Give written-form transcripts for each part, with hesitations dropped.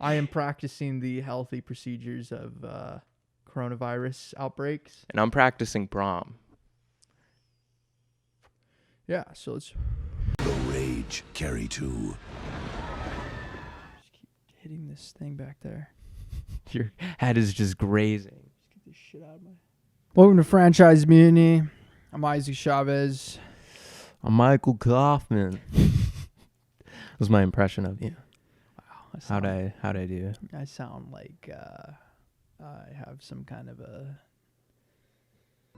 I am practicing the healthy procedures of coronavirus outbreaks. And I'm practicing prom. Yeah, so let's The Rage, Carrie 2. just keep hitting this thing back there. Your head is just grazing. Just get this shit out of my... Welcome to Franchise Mutiny. I'm Isaac Chavez. I'm Michael Kaufman. That was my impression of you. Wow. How'd I do? I sound like I have some kind of a...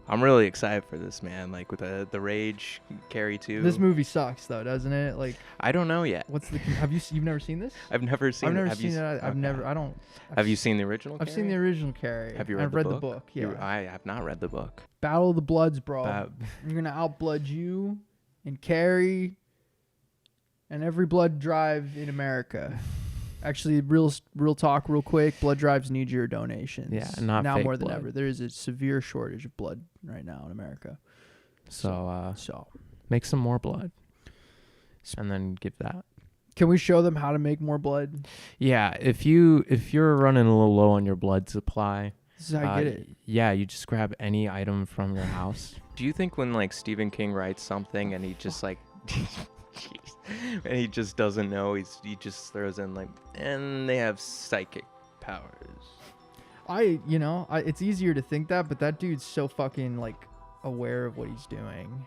I'm really excited for this, man. Like with the Rage, Carrie 2. This movie sucks, though, doesn't it? Like, I don't know yet. what's the... You've never seen this? I've never seen. I've never have seen you, it. I've okay. never... I don't... Have you seen the original? I've seen the original Carrie. Have you read I've the read book? the book, yeah. I have not read the book. Battle of the Bloods, bro. Ba- I'm going to outblood you and Carrie and every blood drive in America. Actually, real talk, real quick. Blood drives need your donations. Yeah, not now fake more than blood. ever. There is a severe shortage of blood right now in America. So So, make some more blood, and then give that. can we show them how to make more blood? Yeah, if you're running a little low on your blood supply, This is how I get it. Yeah, you just grab any item from your house. Do you think when like Stephen King writes something and he just like, and he just doesn't know, he just throws in like, and they have psychic powers. It's easier to think that, but that dude's so fucking like aware of what he's doing.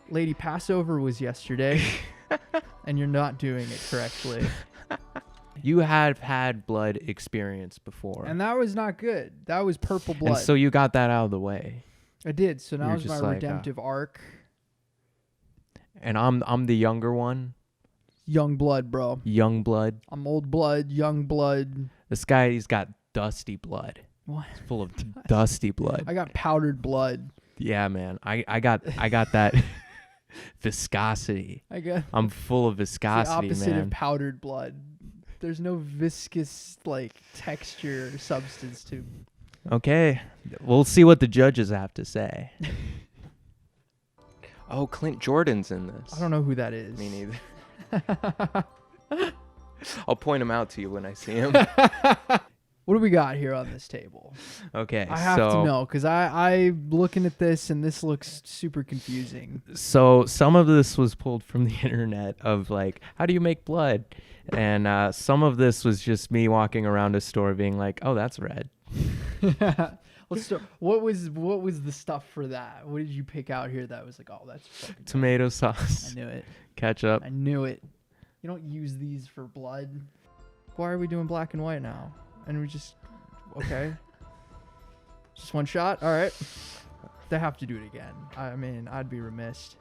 Lady, Passover was yesterday, and you're not doing it correctly. You have had blood experience before, And that was not good. That was purple blood. and so you got that out of the way. I did. So now You're is my just like, redemptive arc. And I'm the younger one, Young blood, bro. young blood. I'm old blood, young blood. This guy, he's got dusty blood. What? He's full of dusty blood. I got powdered blood. Yeah, man. I got that viscosity. I'm full of It's the viscosity, opposite man. of powdered blood. There's no viscous like texture or substance to. Okay, we'll see what the judges have to say. Oh, Clint Jordan's in this. I don't know who that is. Me neither. I'll point him out to you when I see him. What do we got here on this table? Okay, I have to know because I'm looking at this and this looks super confusing. So some of this was pulled from the internet of like, how do you make blood? And some of this was just me walking around a store being like, oh, that's red. Let's start. What was the stuff for that? What did you pick out here that was like, oh, that's fucking Tomato blood. sauce, I knew it. ketchup. I knew it. You don't use these for blood. Why are we doing black and white now? And we just okay. Just one shot. All right. They have to do it again. I mean, I'd be remiss.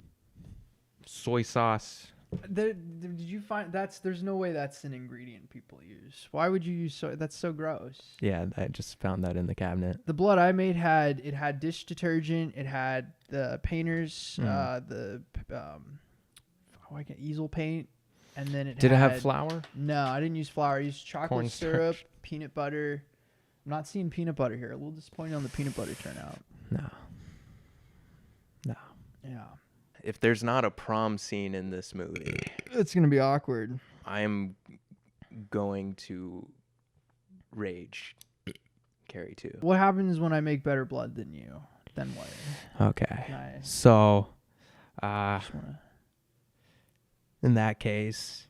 Soy sauce. Did you find there's no way that's an ingredient people use. Why would you use soy? That's so gross. Yeah, I just found that in the cabinet. The blood I made had dish detergent. It had the painters, easel paint, and then Did it have flour? No, I didn't use flour. I used chocolate Cornstarch. syrup, peanut butter. I'm not seeing peanut butter here. A little disappointed on the peanut butter turnout. No. Yeah, If there's not a prom scene in this movie, it's gonna be awkward. I'm going to rage Carrie 2. What happens when I make better blood than you? Then what? Okay. I So, just wanna... in that case,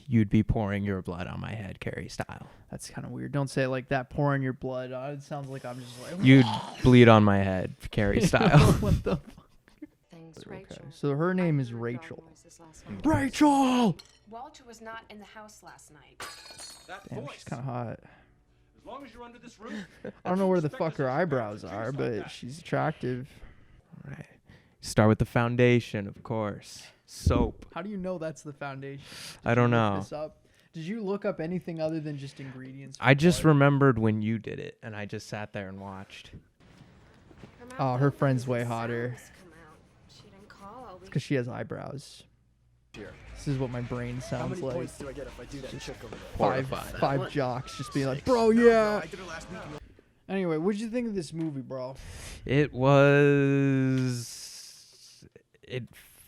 you'd be pouring your blood on my head, Carrie style. That's kind of weird. Don't say it like that. Pouring your blood. It sounds like I'm just like. You'd bleed on my head, Carrie style. What the fuck? Thanks, Okay. Rachel. So her name I is heard dog Rachel. noises last night. Rachel! Walter was not in the house last night. That Damn, voice. she's kind of hot. As long as you're under this roof. I don't know where the fuck her eyebrows are, but she's attractive. Right. Start with the foundation, of course. Soap. How do you know that's the foundation? I don't Did you look know. this up? Did you look up anything other than just ingredients? I just blood? remembered when you did it, and I just sat there and watched. Oh, her friend's way hotter. She didn't call all week. Because she has eyebrows. This is what my brain sounds like. do I get if I do that chick over there? Five jocks just being like, bro, yeah. Anyway, what'd you think of this movie, bro? It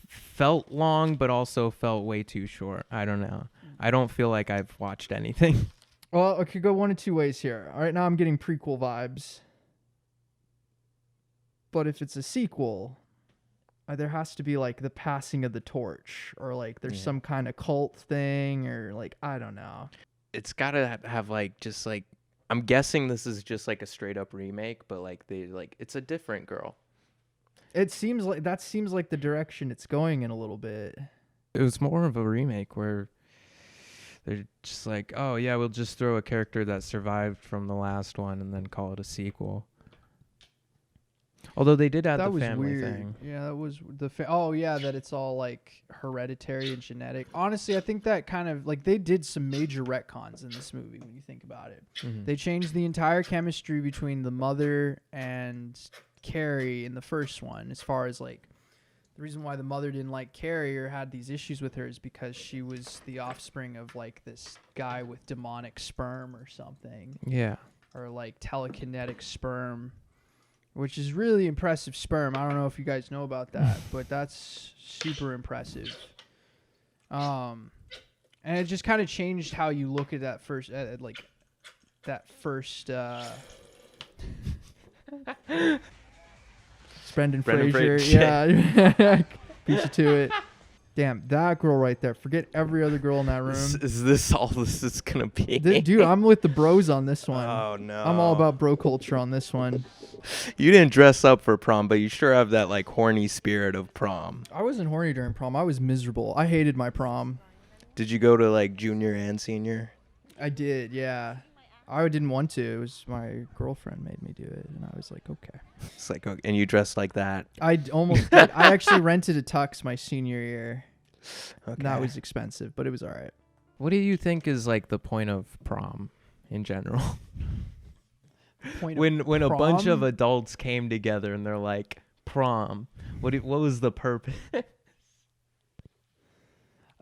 felt long, but also felt way too short. I don't know. I don't feel like I've watched anything. Well, it could go one of two ways here. All right, now I'm getting prequel vibes. But if it's a sequel, there has to be like the passing of the torch, or like there's some kind of cult thing, or like I don't know. It's gotta have like just like I'm guessing this is just like a straight up remake, but like it's a different girl. It seems like the direction it's going in a little bit. It was more of a remake where they're just like, oh yeah, we'll just throw a character that survived from the last one and then call it a sequel. Although they did add That the was family weird. thing. Yeah, that was oh yeah, that it's all like hereditary and genetic. Honestly, I think that kind of like they did some major retcons in this movie when you think about it. Mm-hmm. They changed the entire chemistry between the mother and Carrie in the first one, as far as like the reason why the mother didn't like Carrie or had these issues with her is because she was the offspring of like this guy with demonic sperm or something, Yeah. or like telekinetic sperm, which is really impressive sperm. I don't know if you guys know about that, but that's super impressive. And it just kind of changed how you look at that first, like that first. It's Brendan Fraser. Yeah, beat you to it. Damn, that girl right there. Forget every other girl in that room. Is this all this is gonna be? Dude, I'm with the bros on this one. Oh no. I'm all about bro culture on this one. You didn't dress up for prom, but you sure have that like horny spirit of prom. I wasn't horny during prom. I was miserable. I hated my prom. Did you go to like junior and senior? I did, yeah. I didn't want to. It was my girlfriend made me do it, and I was like, okay. It's like, okay, and you dressed like that. I almost did. I actually rented a tux my senior year. Okay. That was expensive, but it was all right. What do you think is like the point of prom in general? When a bunch of adults came together and they're like, prom. What was the purpose?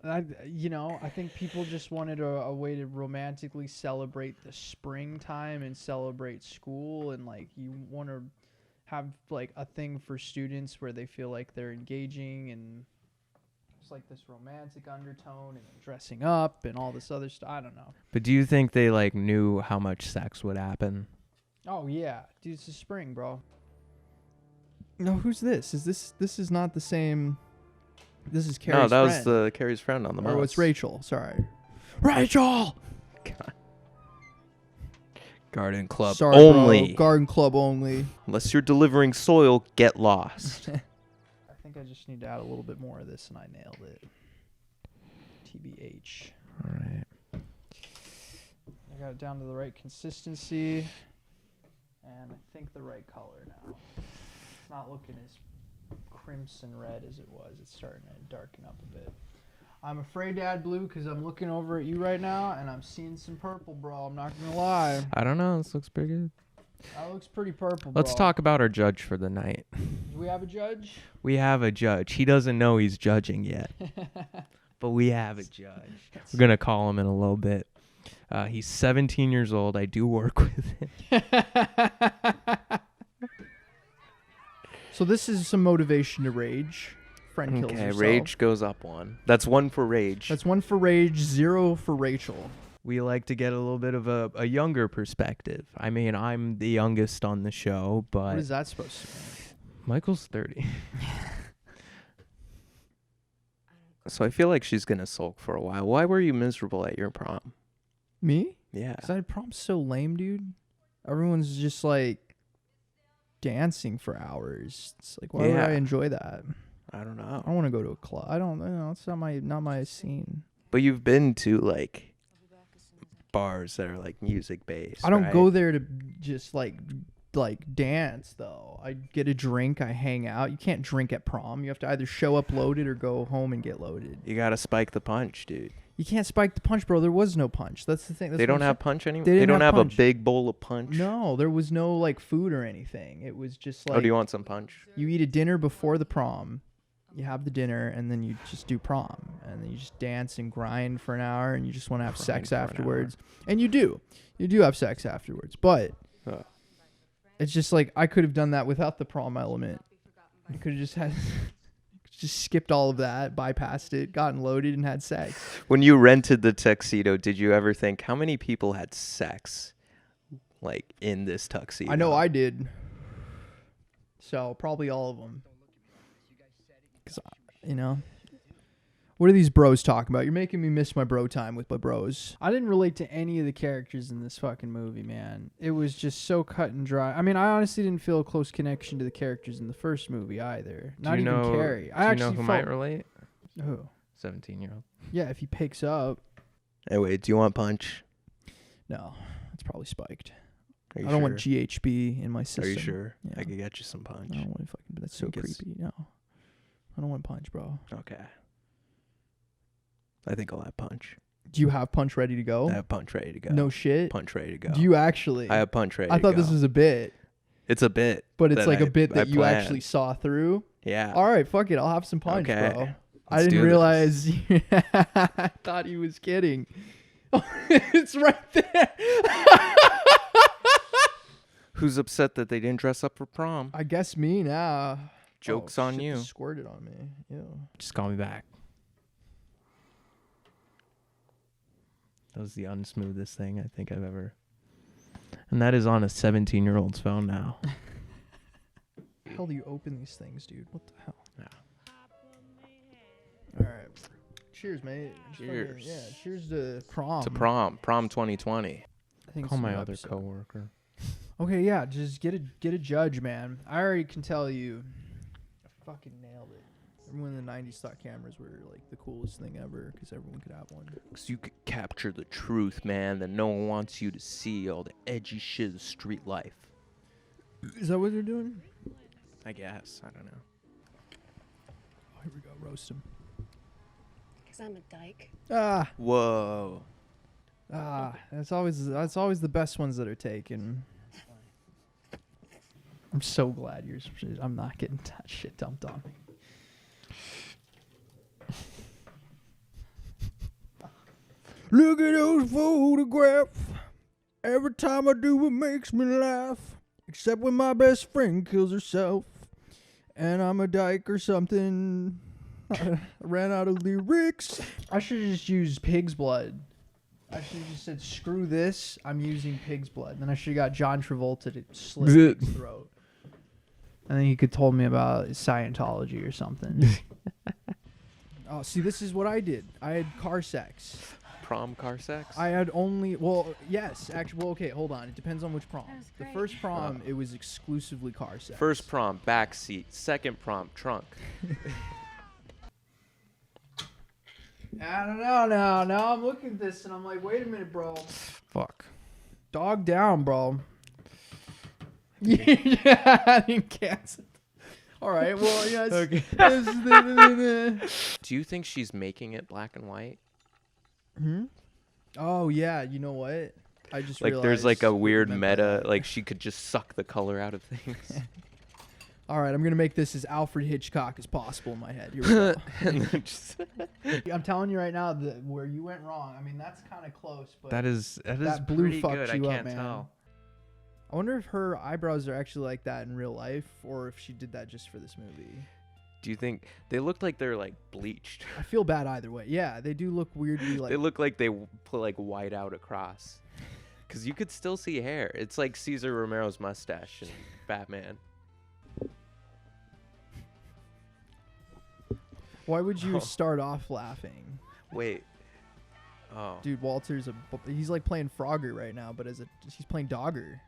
I think people just wanted a way to romantically celebrate the springtime and celebrate school, and like you want to have like a thing for students where they feel like they're engaging and it's like this romantic undertone and dressing up and all this other stuff. I don't know. But do you think they like knew how much sex would happen? Oh yeah, dude, it's the spring, bro. No, who's this? This is not the same. This is Carrie's No, that friend. was Carrie's friend on the mouse. Oh, it's Rachel. Sorry. Rachel! God. Garden Club Sorry, only. bro. Garden Club only. Unless you're delivering soil, get lost. I think I just need to add a little bit more of this and I nailed it. TBH. All right. I got it down to the right consistency. And I think the right color now. It's not looking as crimson red as it was. It's starting to darken up a bit. I'm afraid to add blue because I'm looking over at you right now and I'm seeing some purple, bro. I'm not gonna lie. I don't know. This looks pretty good. That looks pretty purple, bro. Let's talk about our judge for the night. Do we have a judge? We have a judge. He doesn't know he's judging yet, but we have a judge. We're gonna call him in a little bit. He's 17 years old. I do work with him. So this is some motivation to rage. Friend kills Okay, herself. rage goes up one. That's one for rage. That's 1 for rage, 0 for Rachel. We like to get a little bit of a younger perspective. I mean, I'm the youngest on the show, but What is that supposed to mean? Michael's 30. So I feel like she's going to sulk for a while. Why were you miserable at your prom? Me? Yeah. Because I prom's so lame, dude. Everyone's just like dancing for hours. It's like, why would I enjoy that? I don't I know. don't want to go to a club. I don't know. It's not my scene. But you've been to like bars that are like music based. I don't go there to just like dance though. I get a drink, I hang out. You can't drink at prom. You have to either show up loaded or go home and get loaded. You got to spike the punch, dude. You can't spike the punch, bro. There was no punch. That's the thing. That's They what don't I'm have saying. punch anymore? They They didn't don't have have a punch. big bowl of punch? No, there was no like food or anything. It was just like Oh, do you want some punch? you eat a dinner before the prom. You have the dinner and then you just do prom and then you just dance and grind for an hour and you just want to have sex Grind for an afterwards. And you do have sex afterwards, but it's just like I could have done that without the prom element. I could have just had Just skipped all of that, bypassed it, gotten loaded, and had sex. When you rented the tuxedo, did you ever think how many people had sex, like in this tuxedo? I know I did. So probably all of them. Cause you know, what are these bros talking about? You're making me miss my bro time with my bros. I didn't relate to any of the characters in this fucking movie, man. It was just so cut and dry. I mean, I honestly didn't feel a close connection to the characters in the first movie either. Not even Carrie. I Do you actually know who felt, might relate? Who? 17-year-old. Yeah, if he picks up. Hey, wait. Do you want punch? No, it's probably spiked. Are you I don't sure? want GHB in my system. Are you sure? Yeah. I could get you some punch. I don't want fucking. That's so think it's- creepy. No, I don't want punch, bro. Okay. I think I'll have punch. Do you have punch ready to go? I have punch ready to go. No shit. Punch ready to go. Do you actually? I have punch ready I to thought go. this was a bit, It's a bit. but it's that like a bit I that you planned. actually saw through. Yeah. All right, fuck it. I'll have some punch, Okay. bro. I Let's didn't do realize. I thought he was kidding. It's right there. Who's upset that they didn't dress up for prom? I guess me now. Joke's Oh, on shit, you. this squirted on me. Ew. Just call me back. That was the unsmoothest thing I think I've ever. And that is on a 17-year-old's phone now. How hell do you open these things, dude? What the hell? Yeah. All right. Cheers, mate. Just fucking- Cheers. yeah. Cheers to prom. To prom 2020. I think Call it's a my new other episode. coworker. Okay, yeah. Just get a judge, man. I already can tell you. I fucking nailed it. Remember when the 90s thought cameras were like the coolest thing ever because everyone could have one. Because you could capture the truth, man, that no one wants you to see, all the edgy shit of street life. Is that what they're doing? I guess. I don't know. Oh, here we go. Roast him. Because I'm a dyke. Ah, Whoa. that's always the best ones that are taken. I'm so glad I'm not getting that shit dumped on me. Look at those photographs. Every time I do, it makes me laugh. Except when my best friend kills herself, and I'm a dyke or something. I ran out of lyrics. I should have just used pig's blood. I should have just said, screw this, I'm using pig's blood. Then I should have got John Travolta to slit his throat. And then he could told me about Scientology or something. Oh, see, this is what I did. I had car sex. Prom car sex? I had only, well, yes, actually, well, okay, hold on. It depends on which prom. That was The great. first prom, it was exclusively car sex. First prom, back seat. Second prom, trunk. I don't know now. Now I'm looking at this and I'm like, wait a minute, bro. Fuck. Dog down, bro. Yeah, I didn't cancel. All right, well, yes. Okay. Do you think she's making it black and white? Oh, yeah, you know what? I just Like there's like a realized what you weird meant by meta, that. like she could just suck the color out of things. All right, I'm going to make this as Alfred Hitchcock as possible in my head. Here we go. And then just I'm telling you right now, where you went wrong, I mean, that's kind of close, but that is that blue pretty fucked good. I you up, can't man. tell. I wonder if her eyebrows are actually like that in real life or if she did that just for this movie. Do you think they look like they're like bleached? I feel bad either way. Yeah, they do look weirdly like. They look like they put like white out across. Because you could still see hair. It's like Cesar Romero's mustache in Batman. Why would you Oh. start off laughing? Wait. Oh. Dude, he's like playing Frogger right now, but he's playing Dogger.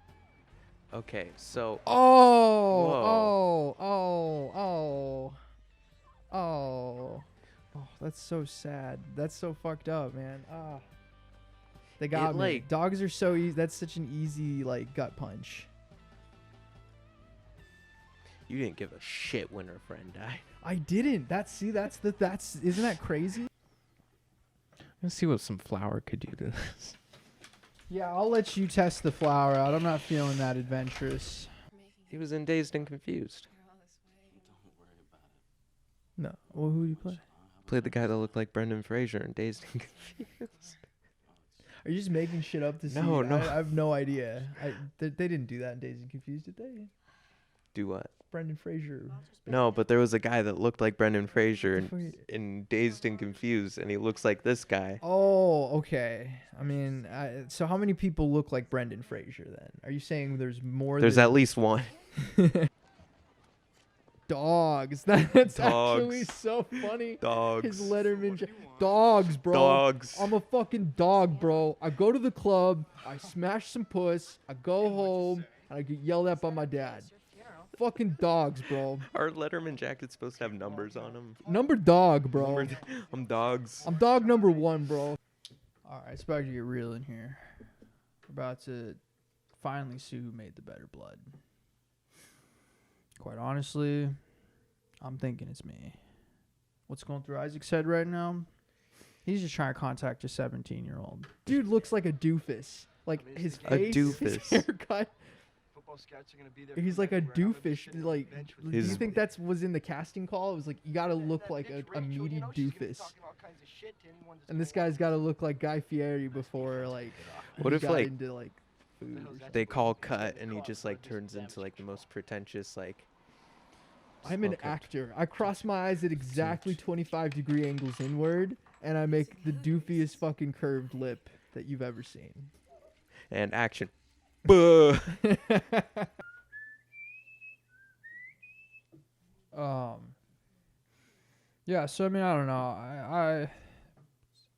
Okay, so Oh, that's so sad. That's so fucked up, man. They got me. like- Dogs are so easy. That's such an easy like gut punch. you didn't give a shit when her friend died. I didn't. Isn't that crazy? Let's see what some flour could do to this. Yeah, I'll let you test the flower out. I'm not feeling that adventurous. He was in Dazed and Confused. No. Well, who do you play? Played the guy that looked like Brendan Fraser in Dazed and Confused. Are you just making shit up to see? No. I have no idea. They didn't do that in Dazed and Confused, did they? Do what? Brendan Fraser. No, but there was a guy that looked like Brendan Fraser fuck- in Dazed and Confused, and he looks like this guy. Oh, okay. I mean, so how many people look like Brendan Fraser then? Are you saying there's more? There's than at least one. dogs? That's actually Dogs. so funny. Dogs. His Letterman. Dogs, bro. Dogs. I'm a fucking dog, bro. I go to the club, I smash some puss, I go home, and I get yelled at by my dad. Fucking dogs, bro. Are Letterman jackets supposed to have numbers on them? Number dog, bro. I'm dogs. I'm dog number 1, bro. All right, it's about to get real in here. We're about to finally see who made the better blood. Quite honestly, I'm thinking it's me. What's going through Isaac's head right now? He's just trying to contact a 17-year-old. Dude looks like a doofus. Like his A face, doofus. his haircut. He's like a doofus. Like, do you His- think that's was in the casting call? It was like you gotta look like a meaty doofus. And this guy's gotta look like Guy Fieri before like. What he if, got like, into like food? Or something. They call cut, and he just like turns into like the most pretentious like. I'm an actor. I cross my eyes at exactly 25-degree angles inward, and I make the doofiest fucking curved lip that you've ever seen. And action. Buh. Yeah, so I mean, I don't know. I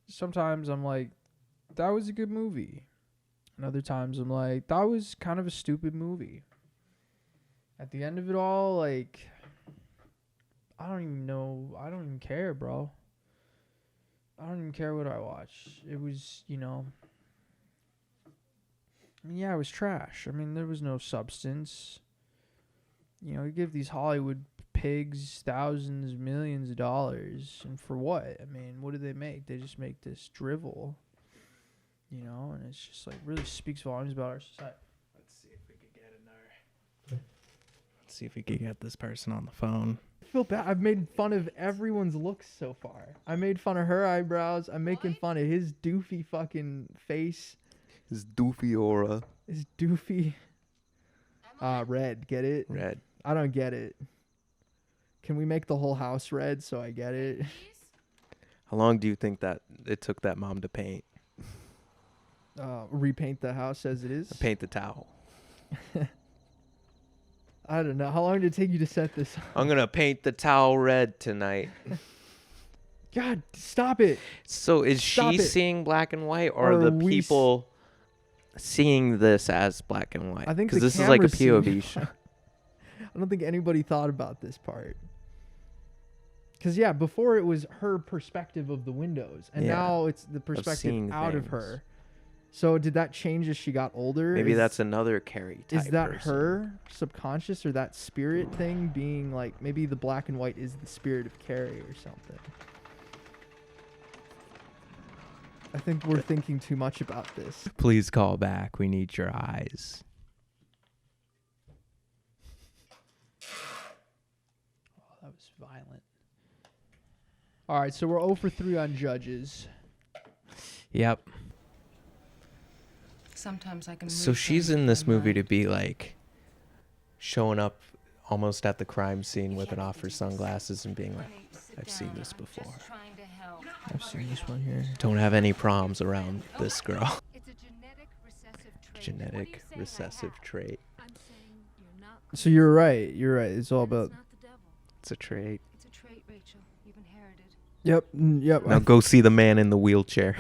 sometimes I'm like, that was a good movie. And other times I'm like, that was kind of a stupid movie. At the end of it all, like, I don't even know. I don't even care, bro. I don't even care what I watch. It was, I mean, yeah, it was trash. I mean, there was no substance. You give these Hollywood pigs thousands, millions of dollars, and for what? I mean, what do they make? They just make this drivel, and it's just like really speaks volumes about our society. Let's see if we could get Let's see if we could get this person on the phone. I feel bad. I've made fun of everyone's looks so far. I made fun of her eyebrows. I'm making fun of his doofy fucking face. His doofy aura. His doofy. Red. Get it? Red. I don't get it. Can we make the whole house red so I get it? How long do you think that it took that mom to paint? Repaint the house as it is? Paint the towel. I don't know. How long did it take you to set this up? I'm gonna paint the towel red tonight. God, stop it. So is Stop she it. seeing black and white, or Or the we people seeing this as black and white? I think because the this is like a camera's seeing POV it. shot. I don't think anybody thought about this part. Because, yeah, before it was her perspective of the windows. And Yeah. now it's the perspective seeing out of things. her. So did that change as she got older? Maybe that's another Carrie type Is that person. her subconscious or that spirit thing being like, maybe the black and white is the spirit of Carrie or something? I think we're thinking too much about this. Please call back. We need your eyes. Oh, that was violent. All right, so we're 0 for 3 on judges. Yep. Sometimes I can. So move she's things in with this my movie to mind. be like showing up almost at the crime scene with an off her sunglasses and being like, I've seen this before. I've seen this one here. Don't have any proms around this girl. It's a genetic recessive trait. Genetic recessive trait. I'm saying you're not. So you're right. You're right. It's all about. It's not the devil. It's a trait. It's a trait, Rachel. You've inherited. Yep. Now go see the man in the wheelchair.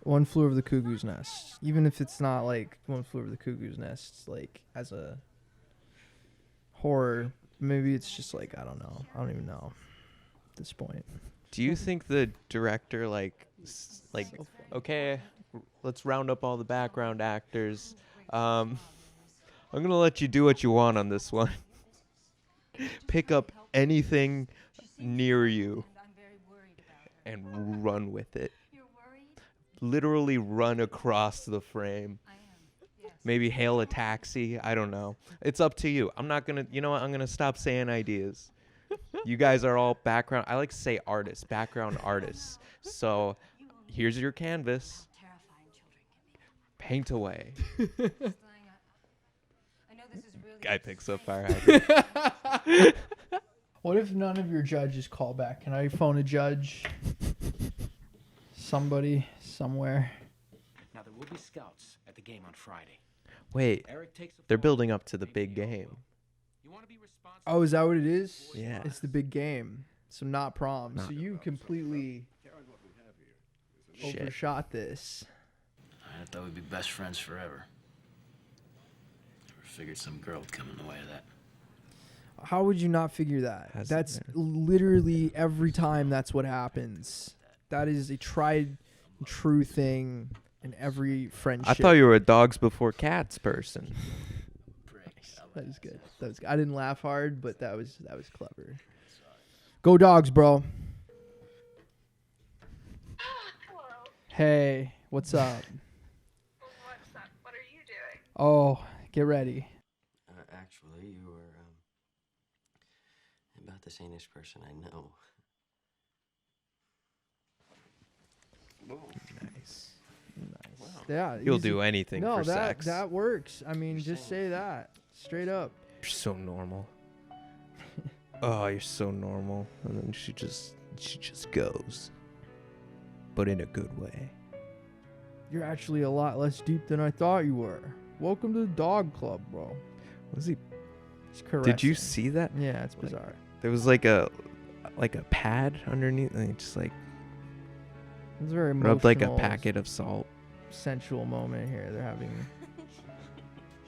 One Flew Over the Cuckoo's Nest. Even if it's not like One Flew Over the Cuckoo's Nest, like as a horror, maybe it's just like I don't know. I don't even know at this point. Do you think the director okay, let's round up all the background actors. I'm gonna let you do what you want on this one. Pick up anything near you and run with it. You're worried? Literally run across the frame. I am. Yes. Maybe hail a taxi. I don't know. It's up to you. I'm not gonna. You know what? I'm gonna stop saying ideas. You guys are all background. I like to say artists, background artists. So here's your canvas. Terrifying children can be. Paint away. I know this is really Guy picks up fire hydrant. What if none of your judges call back? Can I phone a judge? Somebody, somewhere. Now there will be scouts at the game on Friday. Wait, Eric takes the they're floor. building up to the big game. You want to be responsible. Oh, is that what it is? Yeah. It's the big game. So not prom. Not So you completely Shit. overshot this. I thought we'd be best friends forever. Never figured some girl would come in the way of that. How would you not figure that? Has- That's yeah. literally every time that's what happens. That is a tried and true thing in every friendship. I thought you were a dogs before cats person. That is good. That was good. I didn't laugh hard, but that was clever. Go dogs, bro. Hello. Hey, what's up? What's up? What are you doing? Oh, get ready. Actually, you were about the sanest person I know. Nice. Nice. Yeah, You'll easy. do anything No, for that sex. that works. I mean, just say that straight up. You're so normal. Oh, you're so normal. And then she just goes. But in a good way. You're actually a lot less deep than I thought you were. Welcome to the dog club, bro. Was he? It's Did you caressing. see that? Yeah, it's bizarre. There was like a pad underneath, and he just like It's a very rubbed like a emotional, packet of salt. sensual moment here. They're having.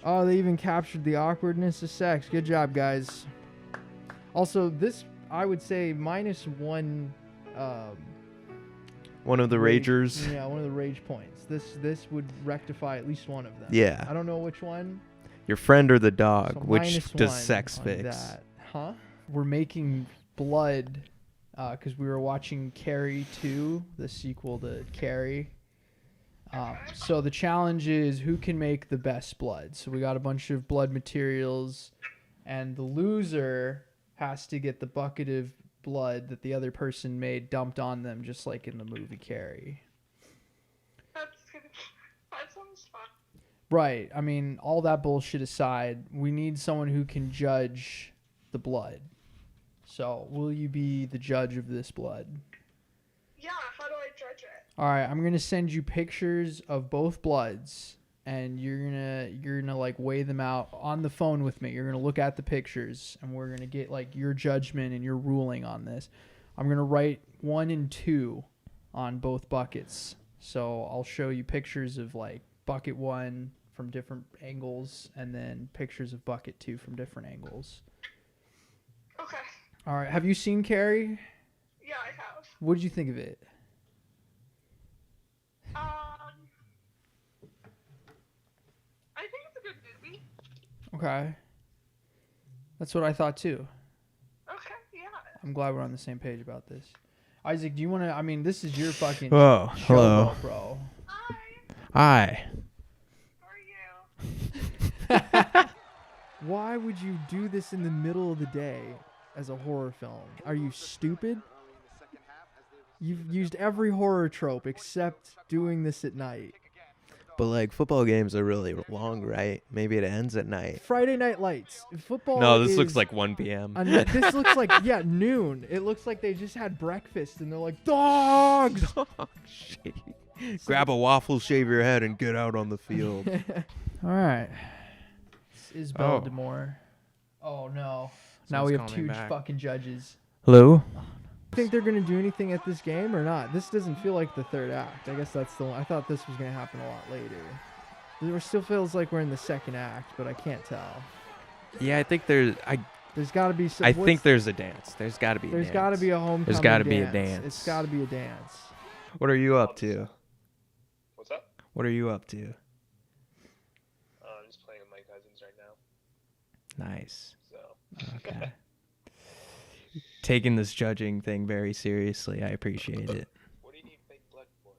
Oh, they even captured the awkwardness of sex. Good job, guys. Also, this I would say minus one. One of the rage- ragers. Yeah, one of the rage points. This would rectify at least one of them. Yeah. I don't know which one. Your friend or the dog, So which minus does one sex on fix? that. Huh? We're making blood because we were watching Carrie 2, the sequel to Carrie. So the challenge is who can make the best blood. So we got a bunch of blood materials, and the loser has to get the bucket of blood that the other person made dumped on them, just like in the movie Carrie. That sounds fun. Right. I mean, all that bullshit aside, we need someone who can judge the blood. So, will you be the judge of this blood? Yeah, how do I judge it? All right, I'm going to send you pictures of both bloods, and you're going to like weigh them out on the phone with me. You're going to look at the pictures, and we're going to get like your judgment and your ruling on this. I'm going to write 1 and 2 on both buckets. So, I'll show you pictures of like bucket 1 from different angles, and then pictures of bucket 2 from different angles. Okay. All right, have you seen Carrie? Yeah, I have. What did you think of it? I think it's a good movie. Okay. That's what I thought too. Okay, yeah. I'm glad we're on the same page about this. Isaac, do you want to? I mean, this is your fucking Oh, show, hello. bro. Hi, Hi. how are you? Why would you do this in the middle of the day as a horror film? Are you stupid? You've used every horror trope except doing this at night. But like football games are really long, right? Maybe it ends at night. Friday Night Lights. Football. No, this looks is like 1 p.m. this looks like noon. It looks like they just had breakfast and they're like dogs. Shit. Grab a waffle, shave your head, and get out on the field. All right. This is Oh. Baltimore. Oh no. Now Someone's we have calling me 2 back. fucking judges. Hello? Think they're gonna do anything at this game or not? This doesn't feel like the third act. I guess that's the one. I thought this was gonna happen a lot later. It still feels like we're in the second act, but I can't tell. Yeah, I think there's. There's got to be some. I think there's a dance. There's got to be. There's got to be a homecoming. There's got to be a dance. dance. It's got to be a dance. What are you up to? What's up? What are you up to? I'm just playing with my cousins right now. Nice. So. Okay. Taking this judging thing very seriously. I appreciate it. What do you need fake blood for?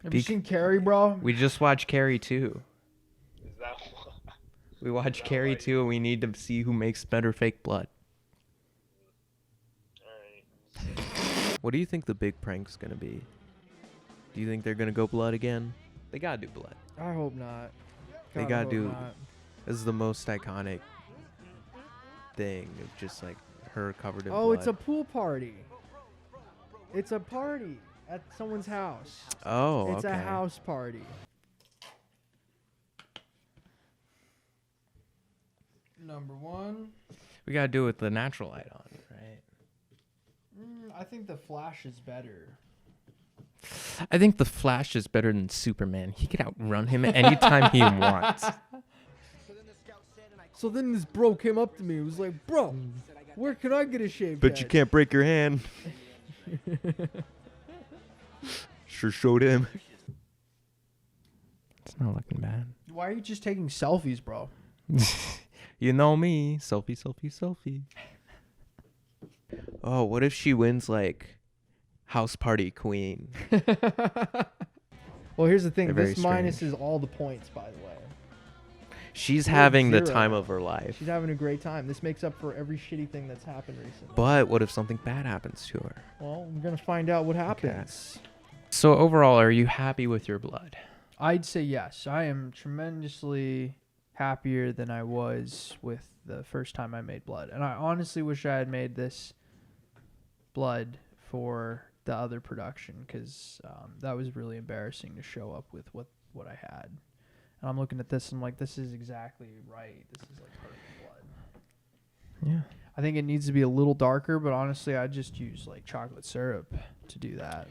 Have you seen Carrie, bro? We just watched Carrie 2. Is that what? We watched Carrie 2 and we need to see who makes better fake blood. Alright. What do you think the big prank's gonna be? Do you think they're gonna go blood again? They gotta do blood. I hope not. They God, I gotta hope do- not. This is the most iconic thing of just like her covered in blood. Oh, it's a pool party. It's a party at someone's house. Oh, It's okay. a house party. Number one. We gotta do it with the natural light on, right? I think the Flash is better. I think the Flash is better than Superman. He could outrun him anytime he wants. So then this bro came up to me. He was like, bro, where can I get a shaved But you head?" can't break your hand. Sure showed him. It's not looking bad. Why are you just taking selfies, bro? You know me. Selfie, selfie, selfie. Oh, what if she wins like house party queen? Well, here's the thing. They're very This minuses all the points, by the way. She's You're having the 0. time of her life. She's having a great time. This makes up for every shitty thing that's happened recently. But what if something bad happens to her? Well, we're going to find out what happens. So overall, are you happy with your blood? I'd say yes. I am tremendously happier than I was with the first time I made blood. And I honestly wish I had made this blood for the other production, because that was really embarrassing to show up with what I had. And I'm looking at this and I'm like, this is exactly right. This is like perfect blood. Yeah. I think it needs to be a little darker, but honestly, I just use like chocolate syrup to do that.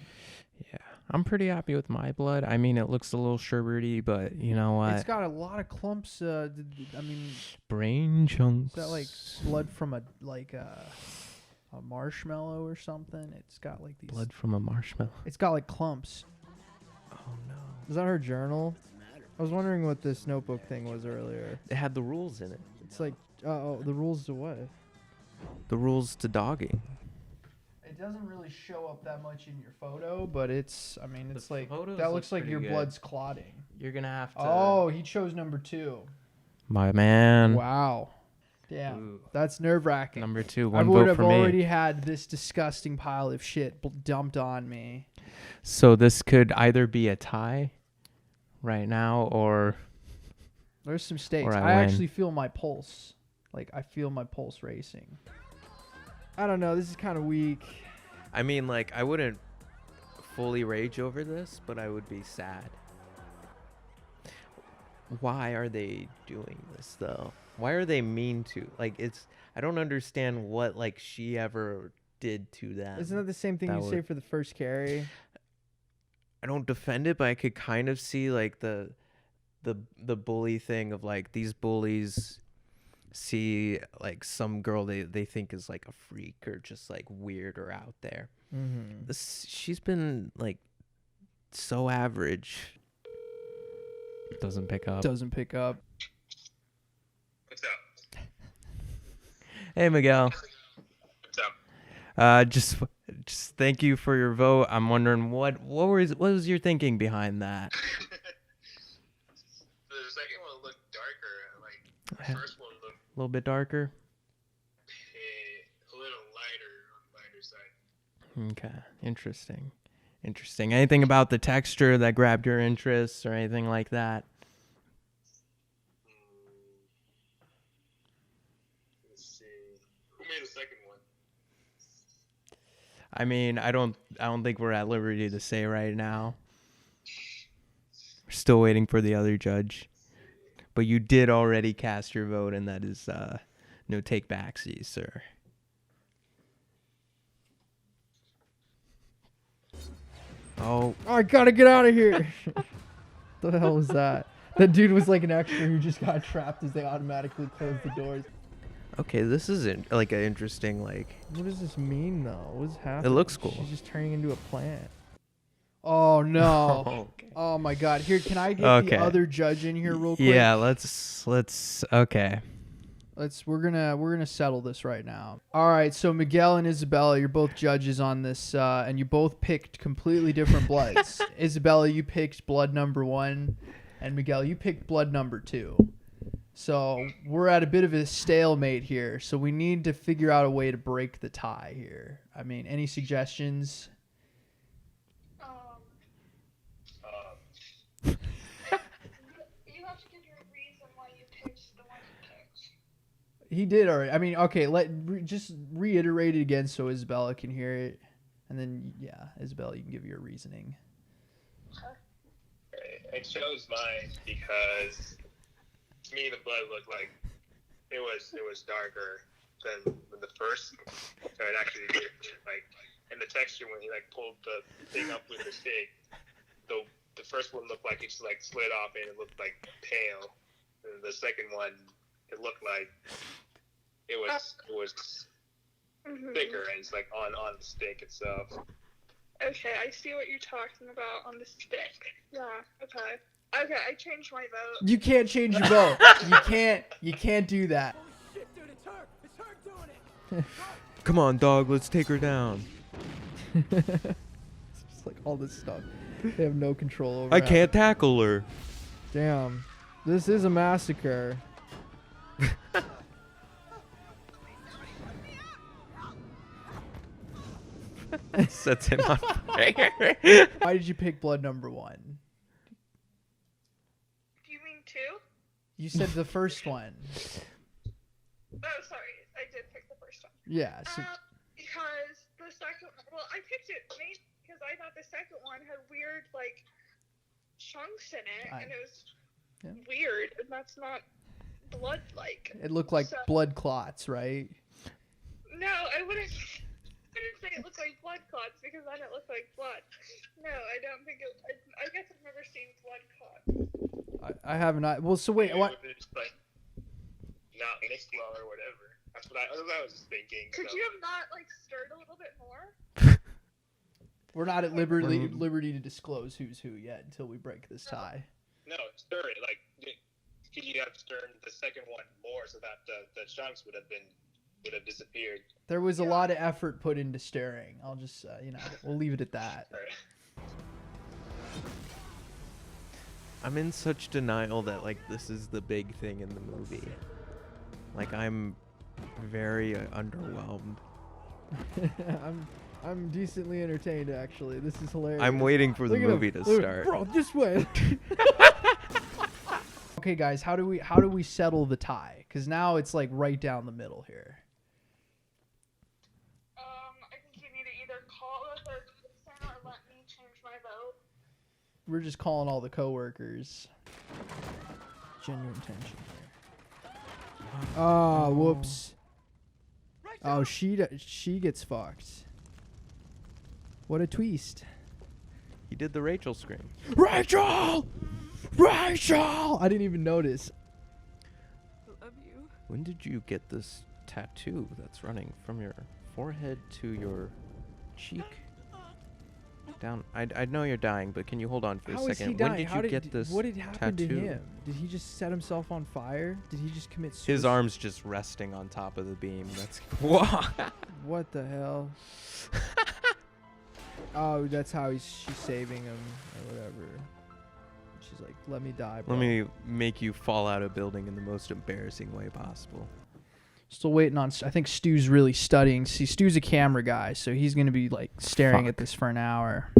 Yeah. I'm pretty happy with my blood. I mean, it looks a little sherbety, but you know what? It's got a lot of clumps. I mean, Brain chunks. is that like blood from a marshmallow or something? It's got like these. Blood from a marshmallow. It's got like clumps. Oh no. Is that her journal? I was wondering what this notebook thing was earlier. It had the rules in it. It's like, the rules to what? The rules to dogging. It doesn't really show up that much in your photo, but it's. I mean, it's The like photos that look looks like pretty your good. blood's clotting. You're gonna have to. Oh, he chose number 2. My man. Wow. Damn, Ooh. that's nerve wracking. Number 2. I One would vote have for me. already had this disgusting pile of shit dumped on me. So this could either be a tie right now, or There's some stakes. Or I I win. actually feel my pulse. Like, I feel my pulse racing. I don't know. This is kind of weak. I mean, like, I wouldn't fully rage over this, but I would be sad. Why are they doing this though? Why are they mean to? Like, I don't understand what like she ever did to them. Isn't that the same thing That you say would- for the first Carrie? I don't defend it, but I could kind of see like the bully thing of like these bullies see like some girl they think is like a freak or just like weird or out there. Mm-hmm. She's been like so average. Doesn't pick up. Doesn't pick up. What's up? Hey Miguel. What's up? Just thank you for your vote. I'm wondering what was your thinking behind that? The second one looked darker. Like the first one looked A little bit darker. a little lighter on the lighter side. Okay, interesting. Anything about the texture that grabbed your interest or anything like that? Let's see. Who made the second one? I mean, I don't think we're at liberty to say right now. We're still waiting for the other judge. But you did already cast your vote, and that is no take backsies, sir. Oh, I gotta get out of here. The hell was that? That dude was like an extra who just got trapped as they automatically closed the doors. okay. This is like an interesting like. What does this mean though? What's happening? looks cool. She's just turning into a plant. Oh, no. Okay. Oh, my God. Here, can I get Okay. the other judge in here real quick? Yeah, let's okay. We're gonna settle this right now. All right, so Miguel and Isabella, you're both judges on this, and you both picked completely different bloods. Isabella, you picked blood number 1, and Miguel, you picked blood number 2. So we're at a bit of a stalemate here. So we need to figure out a way to break the tie here. I mean, any suggestions? You have to give your reason why you picked the He did already. I mean, okay, just reiterate it again so Isabella can hear it. And then, yeah, Isabella, you can give your reasoning. I chose mine because to me the blood looked like it was darker than the first. So it actually did, like, and the texture when he like pulled the thing up with the stick, the first one looked like it just like slid off and it looked like pale. And the second one, it looked like it was thicker and it's like on the stick itself. Okay, I see what you're talking about on the stick. Yeah, okay. Okay, I changed my vote. You can't change your vote. You can't do that. Shit, dude, it's her. It's her doing it. Come on, dog. Let's take her down. It's just like all this stuff. They have no control over. I can't tackle her. Damn. This is a massacre. Sets him on fire. Why did you pick blood number 1? Do you mean 2? You said the first one. Oh, sorry. I did pick the first one. Yeah. So, Because the second, well, I picked it mainly because I thought the second one had weird, like, chunks in it, and it was weird, and that's not blood-like. it looked like blood clots, right? No, I wouldn't say it looked like blood clots, because then it looked like blood. No, I don't think it, I guess I've never seen blood clots. I haven't. Well, so wait, what? It's like not mixed well or whatever. That's what I was thinking. Could so. you have not, like, stirred a little bit more? We're not at liberty to disclose who's who yet until we break this tie. No, stir it. Like, could you have stirred the second one more so that the chunks would have disappeared? There was a lot of effort put into stirring. I'll just, we'll leave it at that. Right. I'm in such denial that like this is the big thing in the movie. Like I'm very underwhelmed. I'm decently entertained, actually. This is hilarious. I'm waiting for the movie to start. Bro, this way. Okay, guys, how do we settle the tie? Because now it's like right down the middle here. I think you need to either call the third person or let me change my vote. We're just calling all the coworkers. Genuine tension here. Oh, whoops. Oh, she gets fucked. What a twist. He did the Rachel scream. Rachel! Rachel! I didn't even notice. I love you. When did you get this tattoo that's running from your forehead to your cheek? Down. I know you're dying, but can you hold on for How a is second? he dying? When did How you get this What had happened tattoo? to him? Did he just set himself on fire? Did he just commit suicide? His arm's just resting on top of the beam. That's What the hell? Oh, that's how she's saving him or whatever. She's like, let me die, bro. Let me make you fall out of building in the most embarrassing way possible. Still waiting on. I think Stu's really studying. See, Stu's a camera guy, so he's gonna be like staring at this for an hour.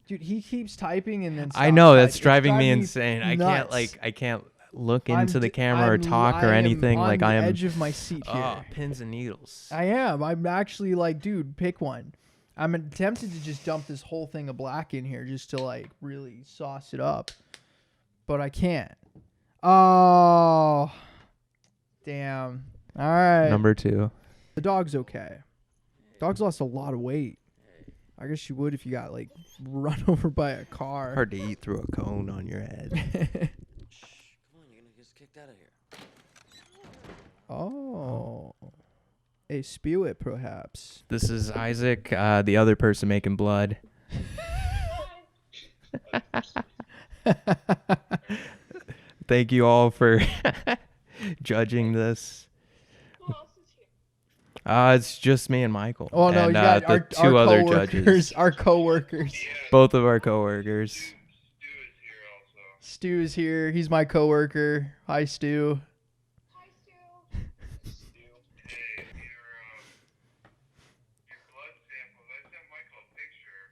Dude, he keeps typing and then. I know that's it's driving me insane. Nuts. I can't look into the camera or talk or anything. On like the I am edge of my seat here. Oh, pins and needles. I am. I'm actually like, dude, pick one. I'm tempted to just dump this whole thing of black in here just to like really sauce it up, but I can't. Oh, damn. All right. Number 2. The dog's okay. Dog's lost a lot of weight. I guess you would if you got like run over by a car. Hard to eat through a cone on your head. Come on, you're gonna get kicked out of here. Oh. A spew it, perhaps. This is Isaac, the other person making blood. Thank you all for judging this. Who else is here? It's just me and Michael. Oh no, and, you got the our two other coworkers. judges. Our coworkers. Both of our coworkers. Stu is here. He's my coworker. Hi, Stu. Hi, Stu. Hey, your blood samples, I sent Michael a picture.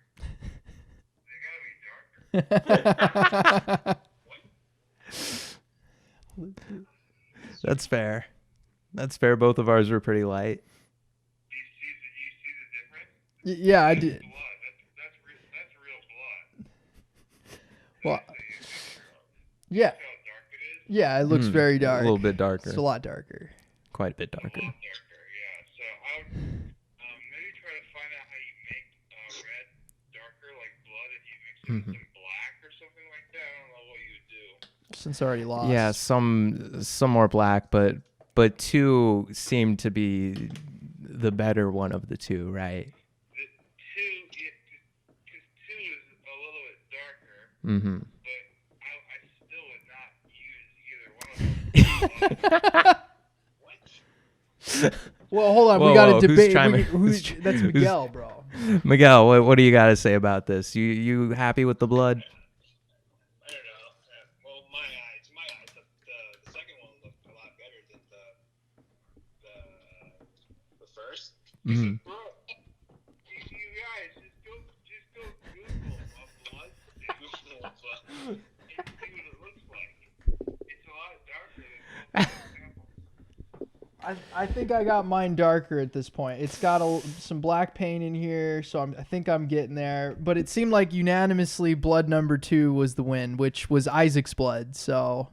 They gotta be darker. That's fair. That's fair. Both of ours were pretty light. Do you see the difference? Yeah, I That's did. blood. That's real blood. Well, So you see yeah, how dark it is? yeah, it looks very dark. A little bit darker. It's a lot darker. Quite a bit A darker. lot darker, yeah. So I would maybe try to find out how you make red darker like blood if you mix it with some black or something like that. I don't know what you would do. Since I already lost. Yeah, some more black, but 2 seemed to be the better one of the 2, right? The 2, because 2 is a little bit darker, Mm-hmm. but I still would not use either one of them. What? Well, hold on. Whoa, we got whoa, to who's debate. chiming- That's Miguel, bro. Miguel, what do you got to say about this? You happy with the blood? I don't know. Well, my eyes, the second one looked a lot better than the first. Mm-hmm. Bro, you guys, just go Google blood. Google blood. And see what it looks like. It's a lot darker than both examples. I think I got mine darker at this point. It's got some black paint in here, so I think I'm getting there. But it seemed like unanimously blood number 2 was the win, which was Isaac's blood. So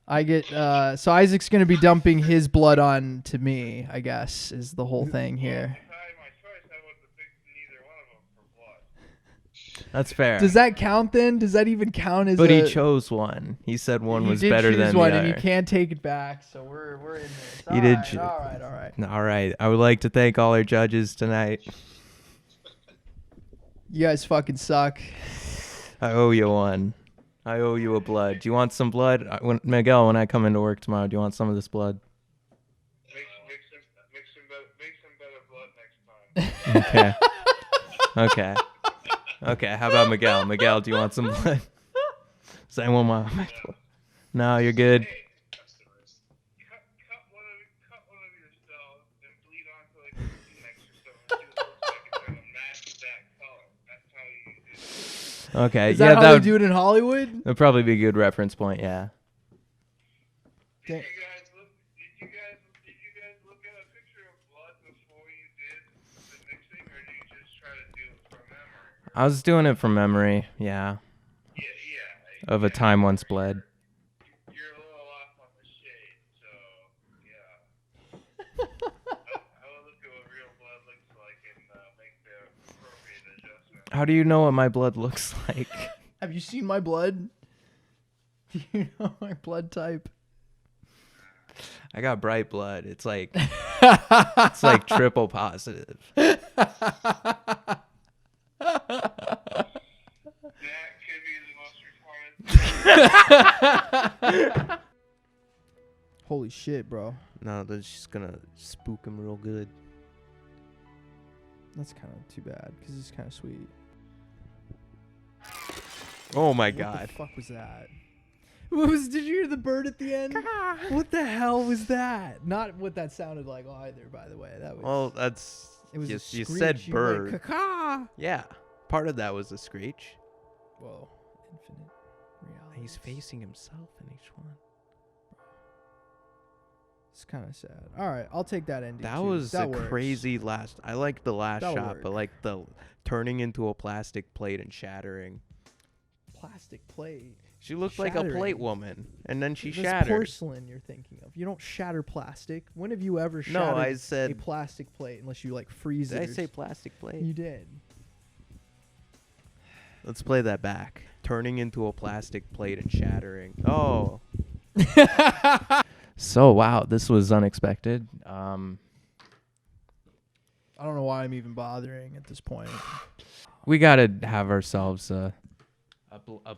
I get so Isaac's gonna be dumping his blood on to me, I guess, is the whole thing here. My choice, I would have picked neither one of them for blood. That's fair. Does that count then? Does that even count as? But he chose one. He said one was better than the one, other. and you can't take it back. So we're in this. He did. All right. All right. I would like to thank all our judges tonight. You guys fucking suck. I owe you one. I owe you a blood. Do you want some blood? Miguel, when I come into work tomorrow, do you want some of this blood? Make some better blood next time. Okay. Okay. How about Miguel? Miguel, do you want some blood? Does anyone want my blood? No, you're good. Hey, customers, cut one of your cells and bleed onto like the next or something. See what it looks like and try to match that color. That's how you do it. Okay. Is that how they do it in Hollywood? That'd probably be a good reference point. Yeah. Did you guys look at a picture of blood before you did the mixing, or did you just try to do it from memory? I was doing it from memory. Yeah. Yeah. Of a time once bled. You're a little off on the shade, so yeah. I will look at what real blood looks like and make the appropriate adjustment. How do you know what my blood looks like? Have you seen my blood? Do you know my blood type? I got bright blood. It's like triple positive. That could be the most retarded. Holy shit, bro. No, that's just gonna spook him real good. That's kind of too bad because it's kind of sweet. Oh my What god. the fuck was that? Did you hear the bird at the end? What the hell was that? Not what that sounded like either, by the way. That was. Well, that's. It was a you screech. said You went, bird. "Caw-caw." Yeah. Part of that was a screech. Whoa. Infinite reality. He's facing himself in each one. It's kind of sad. All right, I'll take that ending. That too. was That a works. crazy last. I like the last That'll shot, work. but like the turning into a plastic plate and shattering. Plastic plate. She looked like a Shattering. plate woman, and then she That's shattered. porcelain you're thinking of. You don't shatter plastic. When have you ever shattered I said- a plastic plate unless you like freeze Did it? I or say s- plastic plate? You did. Let's play that back. Turning into a plastic plate and shattering. Oh. So wow, this was unexpected. I don't know why I'm even bothering at this point. We gotta have ourselves a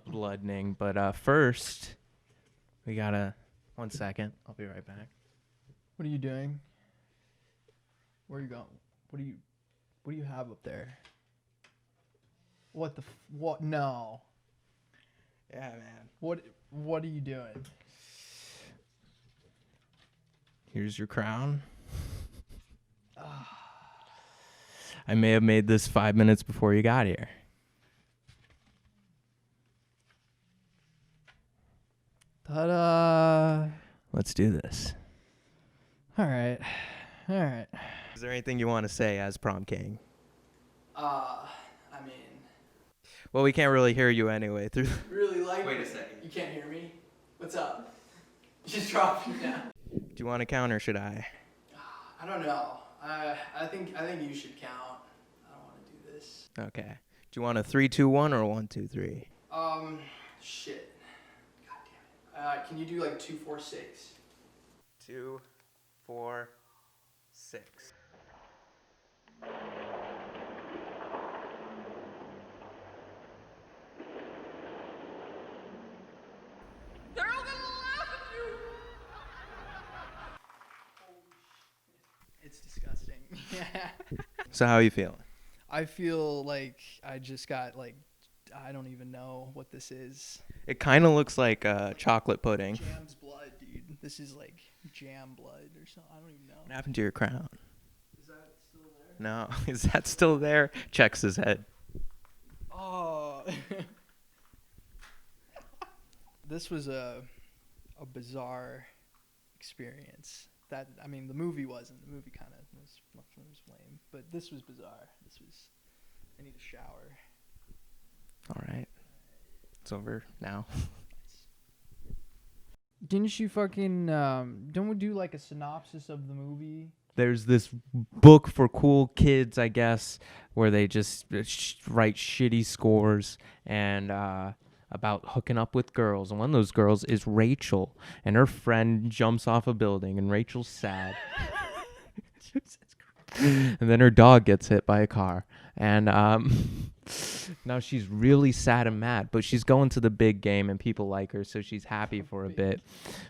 bloodening, but first we gotta. 1 second, I'll be right back. What are you doing? Where are you going? What do you have up there? What the what? No. Yeah, man. What are you doing? Here's your crown. I may have made this 5 minutes before you got here. Ta-da! Let's do this. All right. Is there anything you want to say as prom king? I mean, Well, we can't really hear you anyway. really like. Wait a second. You can't hear me? What's up? Just drop me down. Do you want to count or should I? I don't know. I think you should count. I don't want to do this. Okay. Do you want a 3, 2, 1 or 1, 2, 3? Shit. God damn it. Can you do like 2, 4, 6? 2, 4, 6. They're all gonna laugh at you! It's disgusting. Yeah. So how are you feeling? I feel like I just got like, I don't even know what this is. It kind of looks like chocolate pudding. Jam's blood, dude. This is like jam blood or something. I don't even know. What happened to your crown? Is that still there? No. Is that still there? Checks his head. Oh. This was a bizarre experience. That, I mean, the movie wasn't. The movie kind of was lame, but this was bizarre. I need a shower. All right. It's over now. Didn't you fucking, don't we do like a synopsis of the movie? There's this book for cool kids, I guess, where they just write shitty scores and about hooking up with girls. And one of those girls is Rachel, and her friend jumps off a building, and Rachel's sad. And then her dog gets hit by a car. And now she's really sad and mad, but she's going to the big game, and people like her, so she's happy for a bit.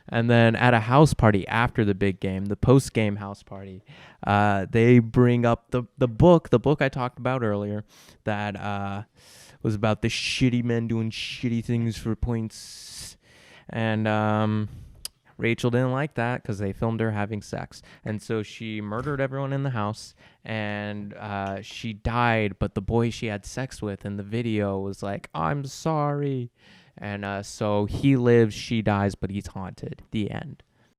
And then at a house party after the big game, the post-game house party, they bring up the book I talked about earlier that was about the shitty men doing shitty things for points. And Rachel didn't like that because they filmed her having sex. And so she murdered everyone in the house, and she died, but the boy she had sex with in the video was like, I'm sorry. And so he lives, she dies, but he's haunted. The end.